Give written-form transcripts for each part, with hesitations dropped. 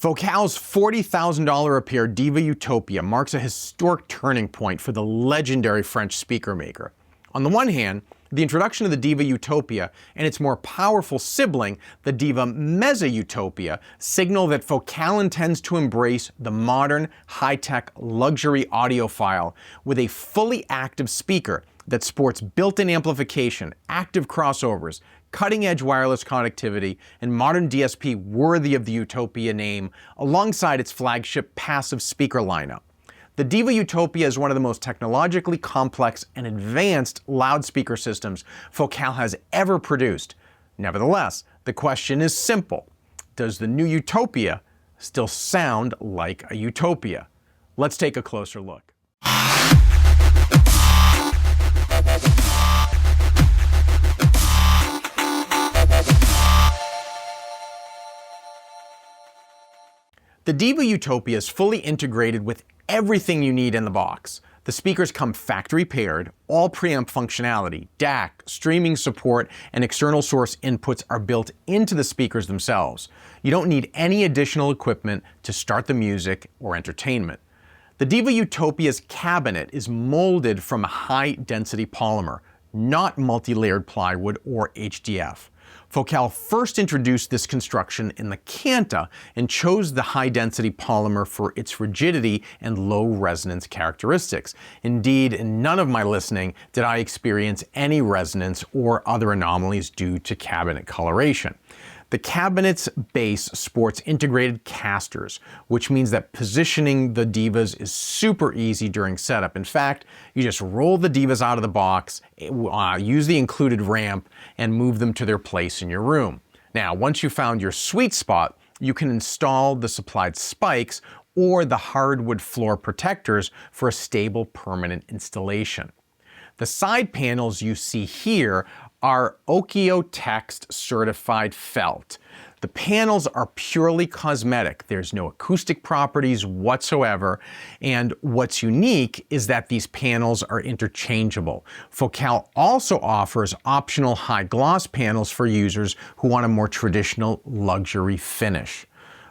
Focal's $40,000 a pair Diva Utopia marks a historic turning point for the legendary French speaker maker. On the one hand, the introduction of the Diva Utopia and its more powerful sibling, the Diva Mezza Utopia, signal that Focal intends to embrace the modern, high-tech luxury audiophile with a fully active speaker that sports built-in amplification, active crossovers, cutting-edge wireless connectivity, and modern DSP worthy of the Utopia name, alongside its flagship passive speaker lineup. The Diva Utopia is one of the most technologically complex and advanced loudspeaker systems Focal has ever produced. Nevertheless, the question is simple. Does the new Utopia still sound like a utopia? Let's take a closer look. The Diva Utopia is fully integrated with everything you need in the box. The speakers come factory paired, all preamp functionality, DAC, streaming support, and external source inputs are built into the speakers themselves. You don't need any additional equipment to start the music or entertainment. The Diva Utopia's cabinet is molded from a high-density polymer, not multi-layered plywood or HDF. Focal first introduced this construction in the Canta and chose the high-density polymer for its rigidity and low resonance characteristics. Indeed, in none of my listening did I experience any resonance or other anomalies due to cabinet coloration. The cabinet's base sports integrated casters, which means that positioning the Divas is super easy during setup. In fact, you just roll the Divas out of the box, use the included ramp, and move them to their place in your room. Now, once you've found your sweet spot, you can install the supplied spikes or the hardwood floor protectors for a stable, permanent installation. The side panels you see here are Oekeo-Text certified felt. The panels are purely cosmetic. There's no acoustic properties whatsoever, and what's unique is that these panels are interchangeable. Focal also offers optional high gloss panels for users who want a more traditional luxury finish.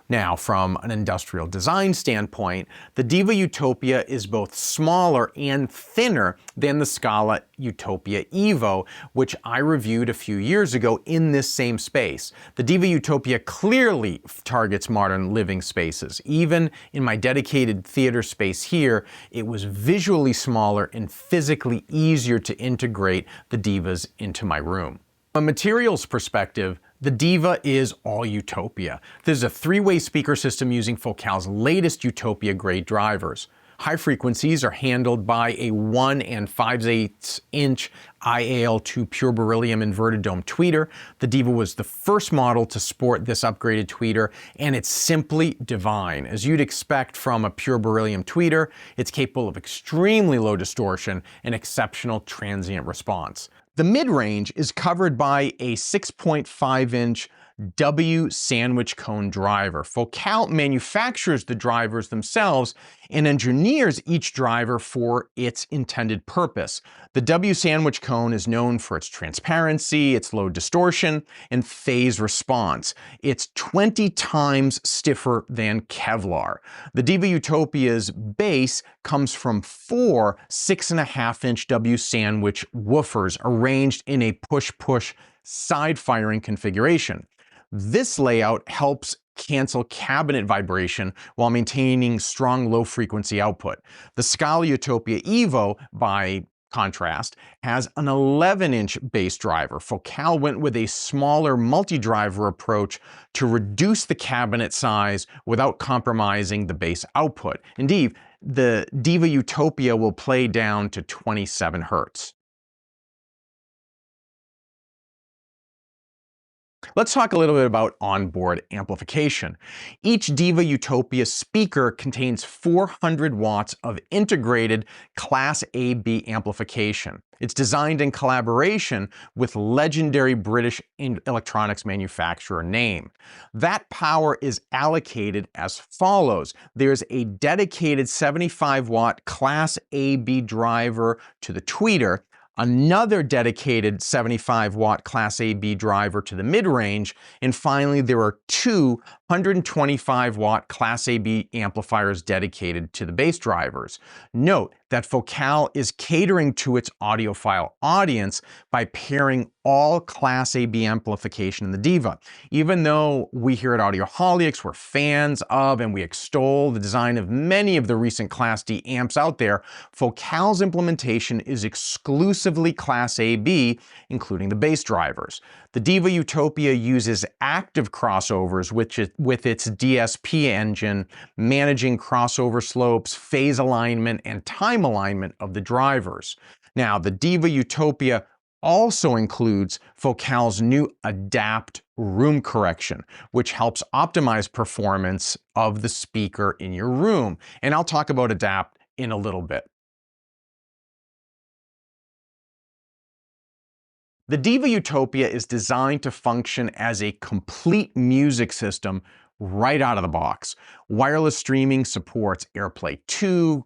Now, from an industrial design standpoint, the Diva Utopia is both smaller and thinner than the Scala Utopia Evo, which I reviewed a few years ago in this same space. The Diva Utopia clearly targets modern living spaces. Even in my dedicated theater space here, it was visually smaller and physically easier to integrate the Divas into my room. From a materials perspective, the Diva is all Utopia. This is a three-way speaker system using Focal's latest Utopia grade drivers. High frequencies are handled by a 1 5/8 inch IAL2 pure beryllium inverted dome tweeter. The Diva was the first model to sport this upgraded tweeter, and it's simply divine. As you'd expect from a pure beryllium tweeter, it's capable of extremely low distortion and exceptional transient response. The mid-range is covered by a 6.5 inch W sandwich cone driver. Focal manufactures the drivers themselves and engineers each driver for its intended purpose. The W sandwich cone is known for its transparency, its low distortion, and phase response. It's 20 times stiffer than Kevlar. The Diva Utopia's base comes from 4 6.5 inch W sandwich woofers arranged in a push-push side-firing configuration. This layout helps cancel cabinet vibration while maintaining strong low-frequency output. The Scala Utopia Evo, by contrast, has an 11-inch bass driver. Focal went with a smaller multi-driver approach to reduce the cabinet size without compromising the bass output. Indeed, the Diva Utopia will play down to 27 Hz. Let's talk a little bit about onboard amplification. Each Diva Utopia speaker contains 400 watts of integrated Class AB amplification. It's designed in collaboration with legendary British electronics manufacturer Name. That power is allocated as follows. There's a dedicated 75 watt Class AB driver to the tweeter, another dedicated 75-watt Class A/B driver to the mid-range, and finally there are two 125-watt Class A/B amplifiers dedicated to the bass drivers. Note that Focal is catering to its audiophile audience by pairing all Class A/B amplification in the Diva. Even though we here at Audioholics were fans of and we extol the design of many of the recent Class D amps out there, Focal's implementation is exclusively Class A/B, including the bass drivers. The Diva Utopia uses active crossovers with its DSP engine, managing crossover slopes, phase alignment, and time alignment of the drivers. Now, the Diva Utopia also includes Focal's new Adapt room correction, which helps optimize performance of the speaker in your room. And I'll talk about Adapt in a little bit. The Diva Utopia is designed to function as a complete music system right out of the box. Wireless streaming supports AirPlay 2,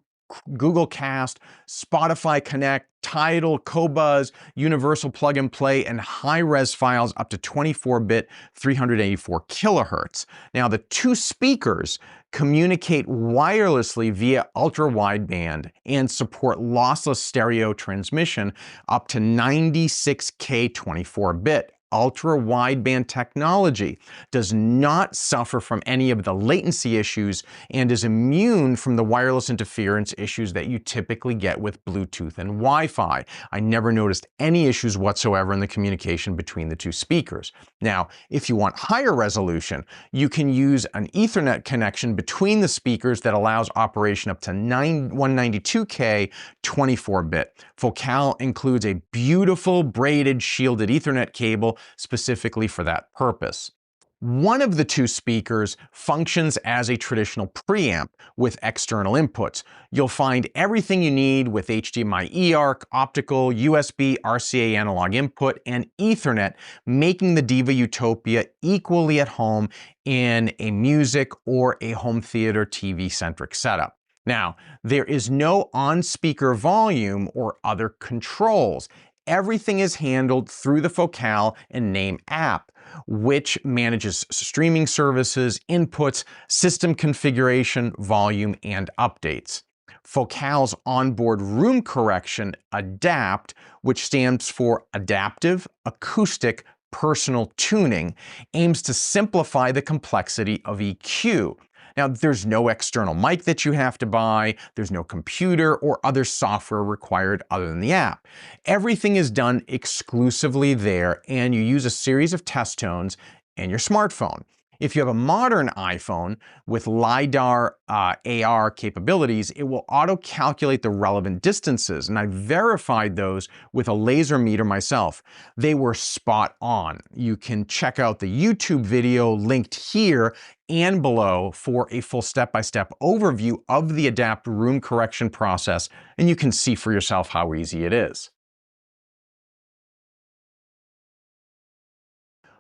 Google Cast, Spotify Connect, Tidal, Qobuz, Universal Plug and Play, and high-res files up to 24-bit 384 kilohertz. Now, the two speakers communicate wirelessly via ultra-wideband and support lossless stereo transmission up to 96K 24-bit. Ultra-wideband technology does not suffer from any of the latency issues and is immune from the wireless interference issues that you typically get with Bluetooth and Wi-Fi. I never noticed any issues whatsoever in the communication between the two speakers. Now, if you want higher resolution, you can use an Ethernet connection between the speakers that allows operation up to 192K 24-bit. Focal includes a beautiful braided shielded Ethernet cable specifically for that purpose. One of the two speakers functions as a traditional preamp with external inputs. You'll find everything you need with HDMI eARC, optical, USB, RCA analog input, and Ethernet, making the Diva Utopia equally at home in a music or a home theater TV-centric setup. Now, there is no on-speaker volume or other controls. Everything is handled through the Focal and Name app, which manages streaming services, inputs, system configuration, volume, and updates. Focal's onboard room correction, Adapt, which stands for Adaptive Acoustic Personal Tuning, aims to simplify the complexity of EQ. Now, there's no external mic that you have to buy, there's no computer or other software required other than the app. Everything is done exclusively there, and you use a series of test tones and your smartphone. If you have a modern iPhone with LiDAR AR capabilities, it will auto-calculate the relevant distances, and I verified those with a laser meter myself. They were spot on. You can check out the YouTube video linked here and below for a full step-by-step overview of the Adapt room correction process, and you can see for yourself how easy it is.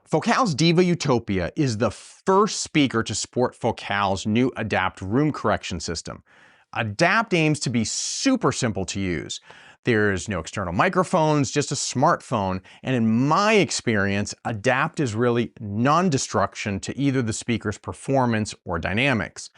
Focal's Diva Utopia is the first speaker to support Focal's new Adapt room correction system. Adapt aims to be super simple to use. There's no external microphones, just a smartphone, and in my experience, Adapt is really non-destruction to either the speaker's performance or dynamics.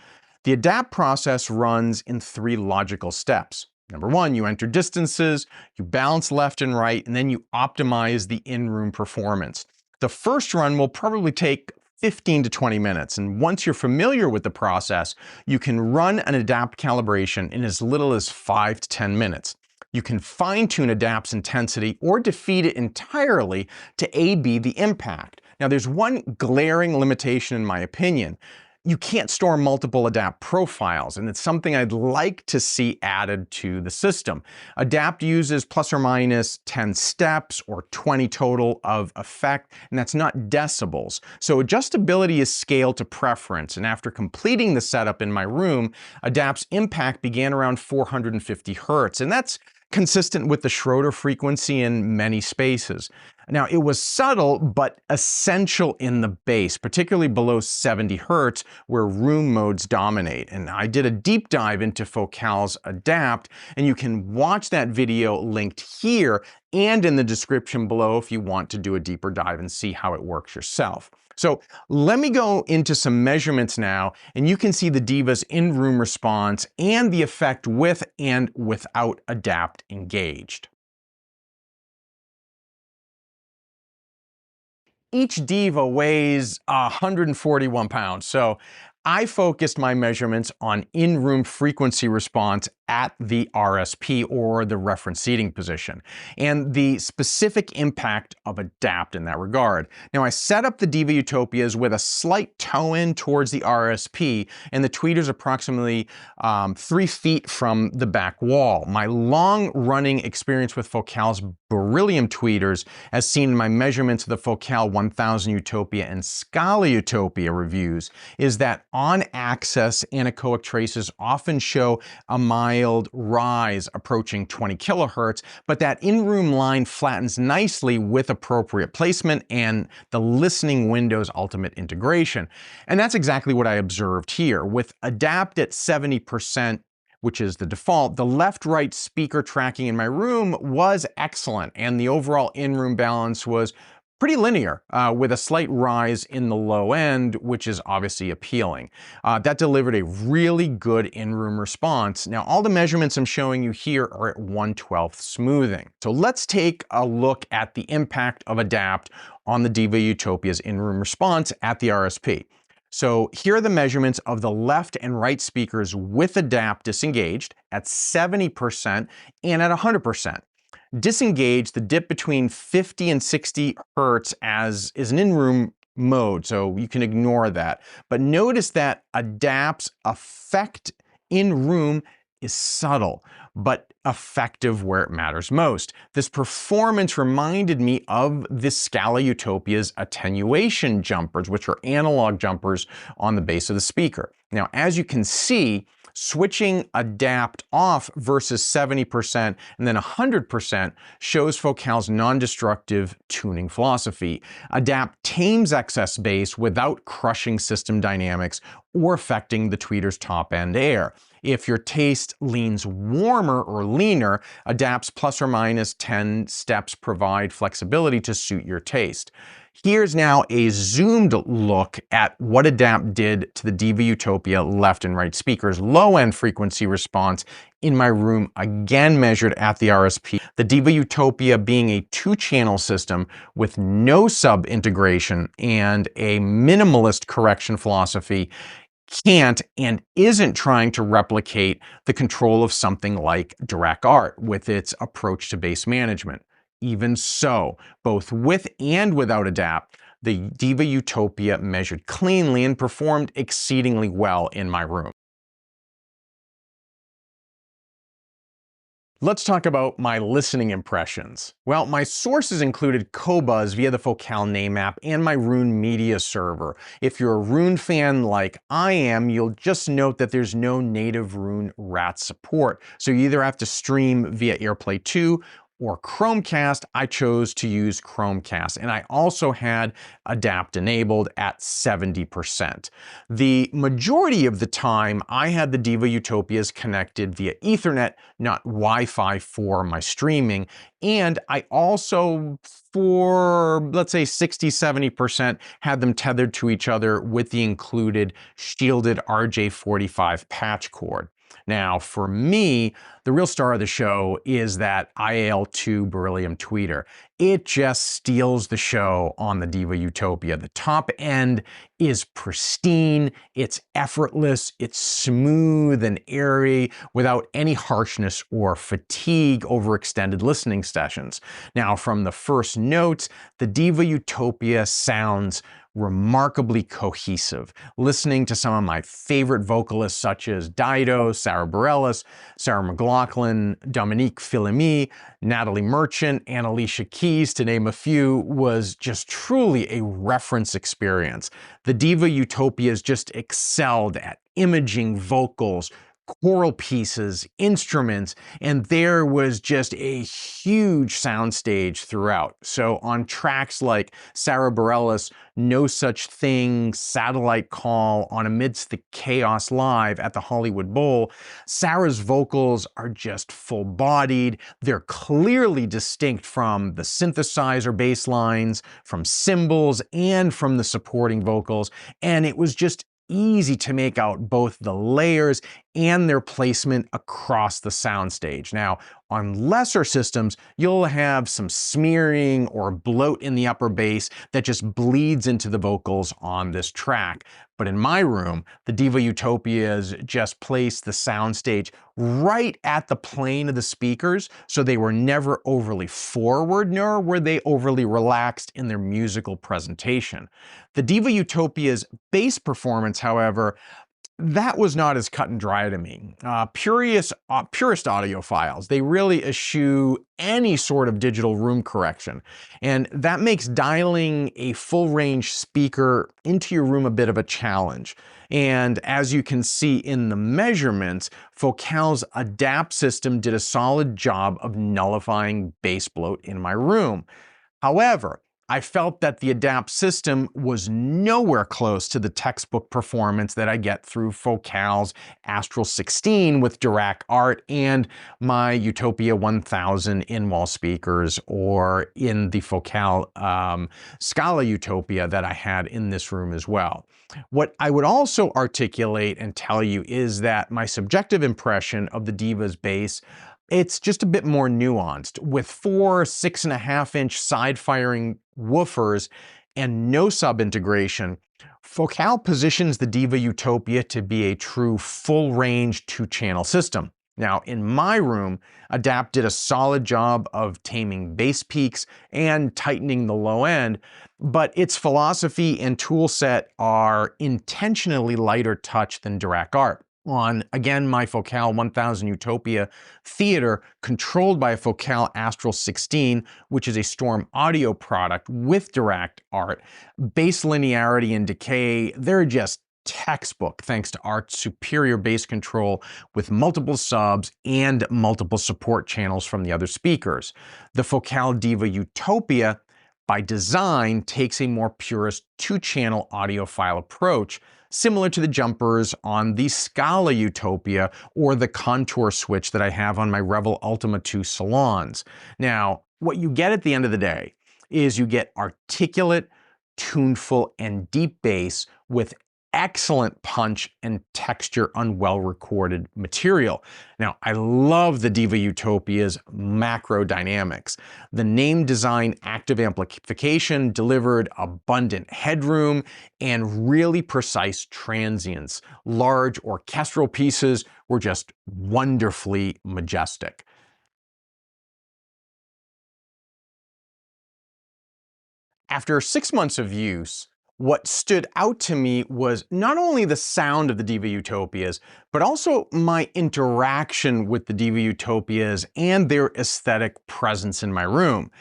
The Adapt process runs in 3 logical steps. Number 1, you enter distances, you balance left and right, and then you optimize the in-room performance. The first run will probably take 15 to 20 minutes, and once you're familiar with the process, you can run an Adapt calibration in as little as 5 to 10 minutes. You can fine-tune Adapt's intensity or defeat it entirely to A/B the impact. Now, there's one glaring limitation in my opinion. You can't store multiple Adapt profiles, and it's something I'd like to see added to the system. Adapt uses plus or minus 10 steps or 20 total of effect, and that's not decibels. So adjustability is scaled to preference, and after completing the setup in my room, Adapt's impact began around 450 Hertz, and that's consistent with the Schroeder frequency in many spaces. Now, it was subtle, but essential in the bass, particularly below 70 Hertz, where room modes dominate. And I did a deep dive into Focal's Adapt, and you can watch that video linked here and in the description below if you want to do a deeper dive and see how it works yourself. So let me go into some measurements now, and you can see the Diva's in-room response and the effect with and without Adapt engaged. Each Diva weighs 141 pounds, so I focused my measurements on in-room frequency response at the RSP, or the reference seating position, and the specific impact of Adapt in that regard. Now, I set up the Diva Utopias with a slight toe in towards the RSP, and the tweeters approximately 3 feet from the back wall. My long-running experience with Focal's beryllium tweeters, as seen in my measurements of the Focal 1000 Utopia and Scala Utopia reviews, is that on-axis anechoic traces often show a mild rise approaching 20 kilohertz, but that in-room line flattens nicely with appropriate placement and the listening window's ultimate integration. And that's exactly what I observed here. With Adapt at 70%, which is the default, the left-right speaker tracking in my room was excellent, and the overall in-room balance was pretty linear, with a slight rise in the low end, which is obviously appealing. That delivered a really good in-room response. Now, all the measurements I'm showing you here are at 1/12 smoothing. So let's take a look at the impact of Adapt on the Diva Utopia's in-room response at the RSP. So here are the measurements of the left and right speakers with Adapt disengaged at 70% and at 100%. Disengaged, the dip between 50 and 60 Hertz is an in-room mode, so you can ignore that. But notice that Adapt's effect in-room is subtle, but effective where it matters most. This performance reminded me of the Scala Utopia's attenuation jumpers, which are analog jumpers on the base of the speaker. Now, as you can see, switching Adapt off versus 70% and then 100% shows Focal's non-destructive tuning philosophy. Adapt tames excess bass without crushing system dynamics or affecting the tweeter's top-end air. If your taste leans warmer or leaner, Adapt's plus or minus 10 steps provide flexibility to suit your taste. Here's now a zoomed look at what Adapt did to the Diva Utopia left and right speakers' low-end frequency response in my room, again measured at the RSP. The Diva Utopia being a 2-channel system with no sub integration and a minimalist correction philosophy, can't and isn't trying to replicate the control of something like Direct Art with its approach to bass management. Even so, both with and without Adapt, the Diva Utopia measured cleanly and performed exceedingly well in my room. Let's talk about my listening impressions. Well, my sources included Qobuz via the Focal name app and my Roon media server. If you're a Roon fan like I am, you'll just note that there's no native Roon RAT support. So you either have to stream via AirPlay 2 or Chromecast. I chose to use Chromecast, and I also had Adapt enabled at 70%. The majority of the time, I had the Diva Utopias connected via Ethernet, not Wi-Fi for my streaming, and I also, for let's say 60–70%, had them tethered to each other with the included shielded RJ45 patch cord. Now, for me, the real star of the show is that IAL2 beryllium tweeter. It just steals the show on the Diva Utopia. The top end is pristine, it's effortless, it's smooth and airy without any harshness or fatigue over extended listening sessions. Now, from the first notes, the Diva Utopia sounds remarkably cohesive. Listening to some of my favorite vocalists such as Dido, Sarah Bareilles, Sarah McLachlan, Dominique Philimy, Natalie Merchant, and Alicia Keys, to name a few, was just truly a reference experience. The Diva Utopias just excelled at imaging vocals, choral pieces, instruments, and there was just a huge soundstage throughout. So on tracks like Sarah Bareilles' No Such Thing, Satellite Call, on Amidst the Chaos Live at the Hollywood Bowl, Sarah's vocals are just full-bodied. They're clearly distinct from the synthesizer bass lines, from cymbals, and from the supporting vocals, and it was just easy to make out both the layers and their placement across the soundstage. Now, on lesser systems, you'll have some smearing or bloat in the upper bass that just bleeds into the vocals on this track. But in my room, the Diva Utopias just placed the soundstage right at the plane of the speakers, so they were never overly forward, nor were they overly relaxed in their musical presentation. The Diva Utopia's bass performance, however, that was not as cut and dry to me. Purist audiophiles, they really eschew any sort of digital room correction. And that makes dialing a full range speaker into your room a bit of a challenge. And as you can see in the measurements, Focal's ADAPT system did a solid job of nullifying bass bloat in my room. However, I felt that the ADAPT system was nowhere close to the textbook performance that I get through Focal's Astral 16 with Dirac Art and my Utopia 1000 in-wall speakers, or in the Focal Scala Utopia that I had in this room as well. What I would also articulate and tell you is that my subjective impression of the Diva's bass, it's just a bit more nuanced. With 4 6.5-inch side-firing woofers and no sub-integration, Focal positions the Diva Utopia to be a true full-range 2-channel system. Now, in my room, ADAPT did a solid job of taming bass peaks and tightening the low end, but its philosophy and tool set are intentionally lighter touch than Dirac Art. On, again, my Focal 1000 Utopia Theater, controlled by a Focal Astral 16, which is a Storm Audio product with Dirac Art, bass linearity and decay, they're just textbook thanks to Art's superior bass control with multiple subs and multiple support channels from the other speakers. The Focal Diva Utopia, by design, takes a more purist 2-channel audiophile approach, similar to the jumpers on the Scala Utopia or the contour switch that I have on my Revel Ultima 2 salons. Now, what you get at the end of the day is you get articulate, tuneful, and deep bass with excellent punch and texture on well-recorded material. Now, I love the Diva Utopia's macro dynamics. The name design active amplification delivered abundant headroom and really precise transients. Large orchestral pieces were just wonderfully majestic. After 6 months of use, what stood out to me was not only the sound of the Diva Utopias, but also my interaction with the Diva Utopias and their aesthetic presence in my room.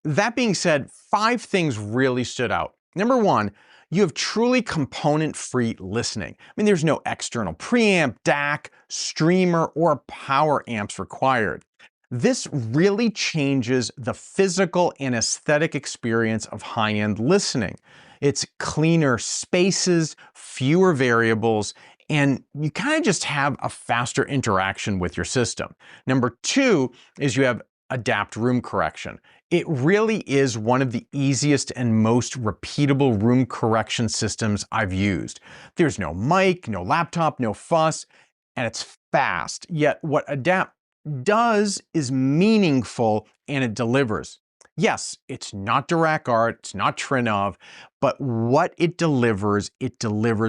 That being said, 5 things really stood out. Number 1, you have truly component-free listening. I mean, there's no external preamp, DAC, streamer, or power amps required. This really changes the physical and aesthetic experience of high-end listening. It's cleaner spaces, fewer variables, and you kind of just have a faster interaction with your system. Number 2 is you have ADAPT room correction. It really is one of the easiest and most repeatable room correction systems I've used. There's no mic, no laptop, no fuss, and it's fast. Yet what ADAPT does is meaningful and it delivers. Yes, it's not Dirac Art, it's not Trinov, but what it delivers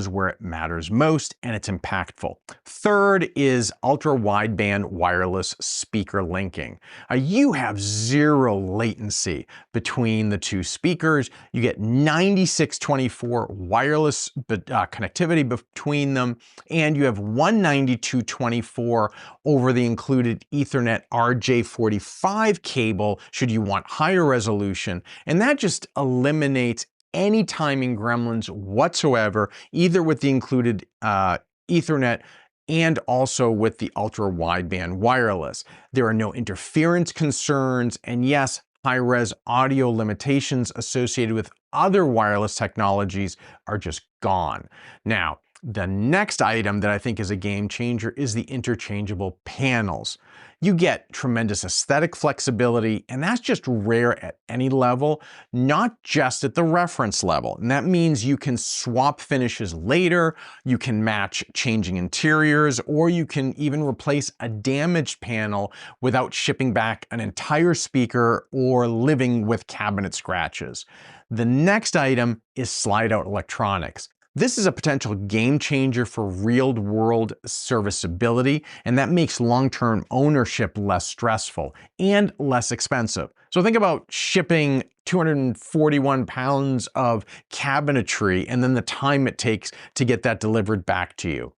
where it matters most, and it's impactful. Third is ultra-wideband wireless speaker linking. You have 0 latency between the 2 speakers. You get 9624 wireless connectivity between them, and you have 19224 over the included Ethernet RJ45 cable should you want higher resolution, and that just eliminates any timing gremlins whatsoever, either with the included Ethernet and also with the ultra-wideband wireless. There are no interference concerns, and yes, high-res audio limitations associated with other wireless technologies are just gone. Now, the next item that I think is a game changer is the interchangeable panels. You get tremendous aesthetic flexibility, and that's just rare at any level, not just at the reference level. And that means you can swap finishes later, you can match changing interiors, or you can even replace a damaged panel without shipping back an entire speaker or living with cabinet scratches. The next item is slide-out electronics. This is a potential game changer for real-world serviceability, and that makes long-term ownership less stressful and less expensive. So think about shipping 241 pounds of cabinetry and then the time it takes to get that delivered back to you.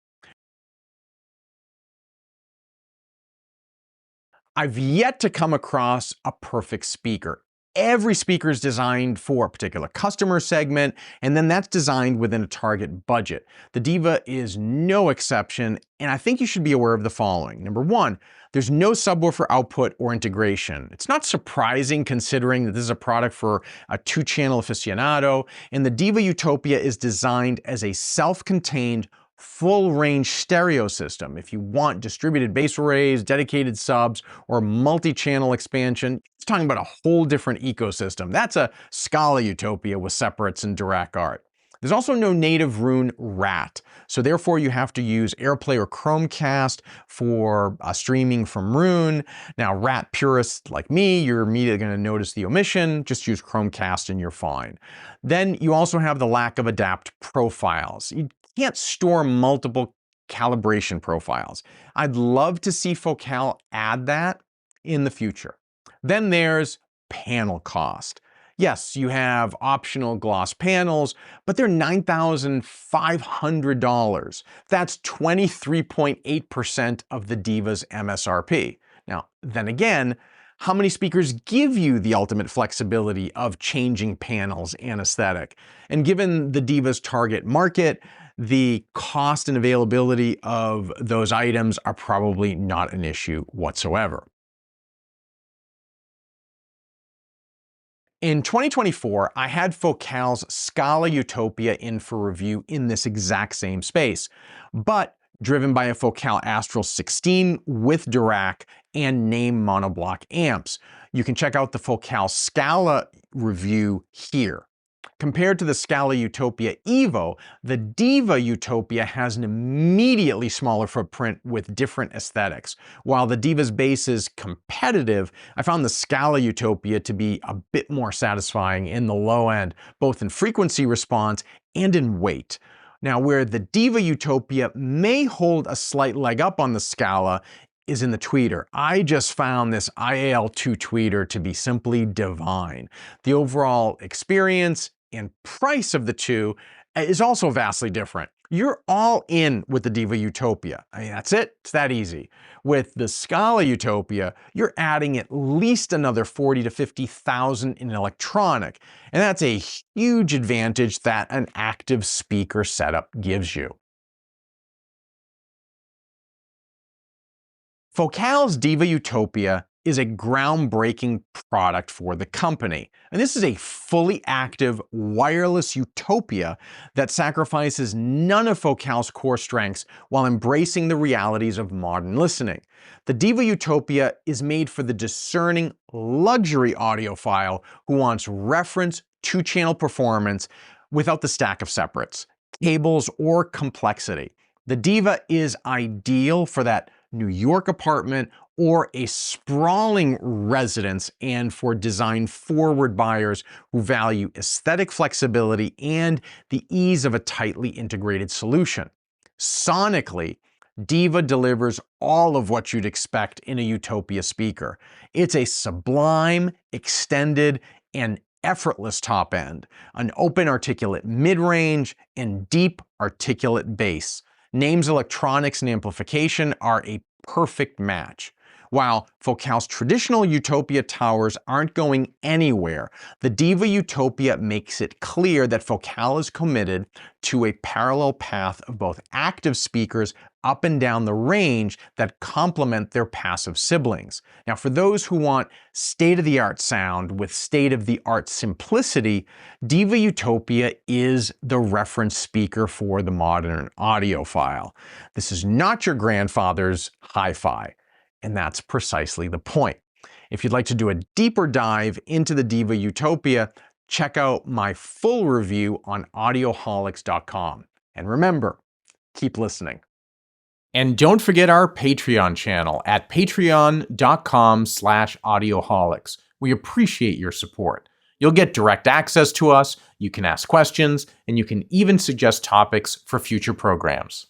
I've yet to come across a perfect speaker. Every speaker is designed for a particular customer segment, and then that's designed within a target budget. The Diva is no exception, and I think you should be aware of the following. Number one, there's no subwoofer output or integration. It's not surprising considering that this is a product for a two-channel aficionado, and the Diva Utopia is designed as a self-contained full range stereo system. If you want distributed bass arrays, dedicated subs, or multi-channel expansion, it's talking about a whole different ecosystem. That's a Scala Utopia with separates and Dirac art. There's also no native Roon RAT, so therefore you have to use AirPlay or Chromecast for streaming from Roon. Now, RAT purists like me, you're immediately going to notice the omission. Just use Chromecast and you're fine. Then you also have the lack of adapt profiles. You can't store multiple calibration profiles. I'd love to see Focal add that in the future. Then there's panel cost. Yes, you have optional gloss panels, but they're $9,500. That's 23.8% of the Diva's MSRP. Now, then again, how many speakers give you the ultimate flexibility of changing panels and aesthetic? And given the Diva's target market, the cost and availability of those items are probably not an issue whatsoever. In 2024, I had Focal's Scala Utopia in for review in this exact same space, but driven by a Focal Astral 16 with Dirac and name monoblock amps. You can check out the Focal Scala review here. Compared to the Scala Utopia Evo, the Diva Utopia has an immediately smaller footprint with different aesthetics. While the Diva's bass is competitive, I found the Scala Utopia to be a bit more satisfying in the low end, both in frequency response and in weight. Now, where the Diva Utopia may hold a slight leg up on the Scala is in the tweeter. I just found this IAL2 tweeter to be simply divine. The overall experience and price of the two is also vastly different. You're all in with the Diva Utopia. I mean, that's it. It's that easy. With the Scala Utopia, you're adding at least another 40 to 50,000 in electronic, and that's a huge advantage that an active speaker setup gives you. Focal's Diva Utopia is a groundbreaking product for the company. And this is a fully active wireless utopia that sacrifices none of Focal's core strengths while embracing the realities of modern listening. The Diva Utopia is made for the discerning luxury audiophile who wants reference two-channel performance without the stack of separates, cables, or complexity. The Diva is ideal for that New York apartment or a sprawling residence, and for design-forward buyers who value aesthetic flexibility and the ease of a tightly integrated solution. Sonically, Diva delivers all of what you'd expect in a Utopia speaker. It's a sublime, extended, and effortless top end, an open articulate mid-range, and deep articulate bass. Name's electronics and amplification are a perfect match. While Focal's traditional Utopia towers aren't going anywhere, the Diva Utopia makes it clear that Focal is committed to a parallel path of both active speakers up and down the range that complement their passive siblings. Now, for those who want state-of-the-art sound with state-of-the-art simplicity, Diva Utopia is the reference speaker for the modern audiophile. This is not your grandfather's hi-fi. And that's precisely the point. If you'd like to do a deeper dive into the Diva Utopia, check out my full review on audioholics.com. And remember, keep listening. And don't forget our Patreon channel at patreon.com/audioholics. We appreciate your support. You'll get direct access to us, you can ask questions, and you can even suggest topics for future programs.